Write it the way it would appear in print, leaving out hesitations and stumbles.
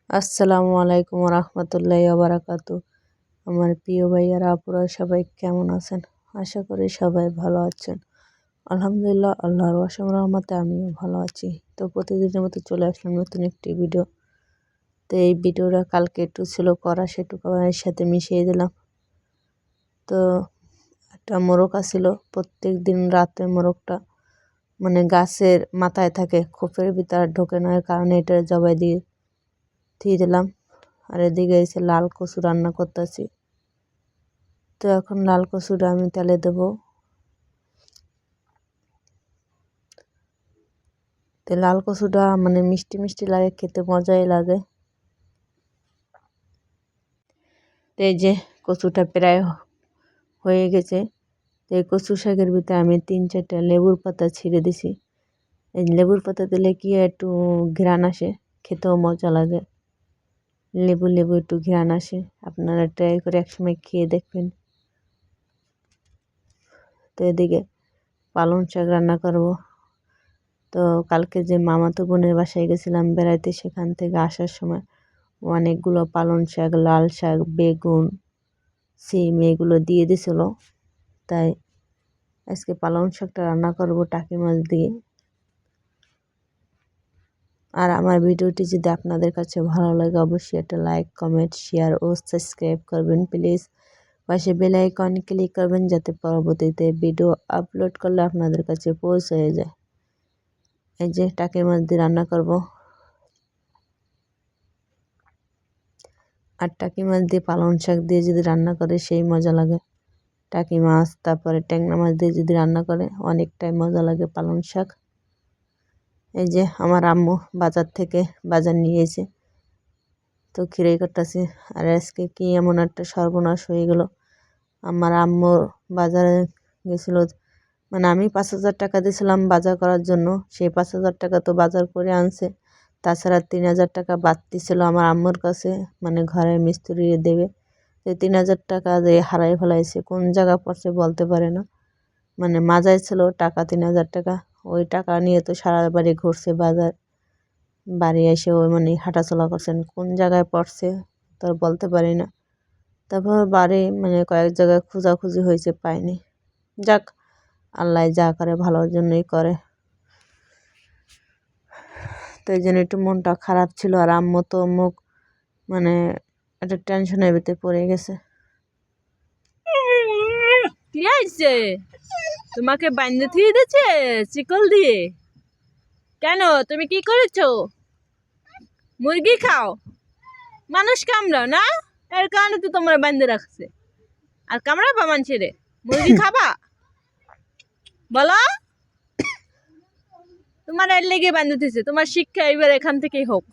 আসসালামু আলাইকুম রহমতুল্লাহি বারাকাতু। আমার প্রিয় ভাইয়ারা আপুরা সবাই কেমন আছেন? আশা করি সবাই ভালো আছেন। আলহামদুলিল্লাহ, আল্লাহর অসীম রহমতে আমিও ভালো আছি। তো প্রতিদিনের মতো চলে আসলাম নতুন একটি ভিডিও। তো এই ভিডিওটা কালকে একটু ছিল করা, সেটুকু এর সাথে মিশিয়ে দিলাম। তো একটা মোরগ ছিল, প্রত্যেক দিন রাতে মোরগটা মানে গাছের মাথায় থাকে, খোপের ভিতরে ঢোকে না, এর কারণে এটা জবাই দিয়ে দিলাম। আর এদিকে এসে লাল কচু রান্না করতেছি। তো এখন লাল কচুটা আমি তেলে দেবো। তো লাল কচুটা মানে মিষ্টি মিষ্টি লাগে, খেতে মজাই লাগে। তো এই যে কচুটা প্রায় হয়ে গেছে। তো এই কচু শাকের ভিতরে আমি 3-4টা লেবুর পাতা ছিঁড়ে দিছি। এই লেবুর পাতা দিলে কি একটু ঘ্রাণ আসে, খেতেও মজা লাগে। লেবু লেবু একটু ঘ্রাণ আসে, আপনারা ট্রাই করে একসময় খেয়ে দেখবেন। তো এদিকে পালং শাক রান্না করব। তো কালকে যে মামাতো বোনের বাসায় গেছিলাম বেড়াইতে, সেখান থেকে আসার সময় অনেকগুলো পালং শাক, লাল শাক, বেগুন, সিম এগুলো দিয়ে দিছিল। তাই আজকে পালং শাকটা রান্না করব টাকি মাছ দিয়ে। আর আমার ভিডিওটি যদি আপনাদের কাছে ভালো লাগে অবশ্যই একটা লাইক, কমেন্ট, শেয়ার ও সাবস্ক্রাইব করবেন প্লিজ। পাশে বেল আইকন ক্লিক করবেন যাতে পরবর্তীতে ভিডিও আপলোড করলে আপনাদের কাছে পৌঁছে যায়। এই যে টাকি মাছ দিয়ে রান্না করব। আর টাকি মাছ দিয়ে পালং শাক দিয়ে যদি রান্না করে সেই মজা লাগে। টাকি মাছ তারপরে ট্যাংরা মাছ দিয়ে যদি রান্না করে অনেকটাই মজা লাগে পালং শাক। এই যে আমার আম্মু বাজার থেকে বাজার নিয়ে এসে তো খিরাই করতেছি। আর আজকে কি এমন একটা সর্বনাশ হয়ে গেল, আমার আম্মু বাজারে গেছিলো, মানে আমি 5,000 টাকা দিয়েছিলাম বাজার করার জন্য, সেই 5,000 টাকা তো বাজার করে আনছে, তাছাড়া 3,000 টাকা বাড়তি ছিল আমার আম্মুর কাছে, মানে ঘরের মিস্ত্রি দেবে। তো 3,000 টাকা যে হারাই ফেলাইছে, কোন জায়গা পড়ছে বলতে পারে না, মানে মাজায় ছিল টাকা 3,000 টাকা। ওই টাকা নিয়ে তো সারা বাড়ি ঘুরছে বাজার, বাড়ি এসে ওই মানে হাঁটাচলা করছেন, কোন জায়গায় পড়ছে তার বলতে পারি না। তারপর বাড়ি মানে কয়েক জায়গায় খোঁজাখুঁজি হয়েছে, পাইনি। যাক, আল্লাহ যা করে ভালোর জন্যই করে। তো এই জন্য একটু মনটা খারাপ ছিল। আর আম্মু তো মুখ মানে একটা টেনশনের ভিতরে পড়ে গেছে। কি হয়েছে? তোমাকে বাইন্ধে থুয়ে দিয়েছে চিকল দিয়ে? কেন, তুমি কি করেছো? মুরগি খাও, মানুষ কামড়াও না, এর কারণে তো তোমরা বাইন্ধে রাখছে। আর কামড়াবা মানুষেরে? মুরগি খাবা বলো? তোমার এর লেগে বাইন্ধে দিয়েছে, তোমার শিক্ষা এবার এখান থেকেই হোক।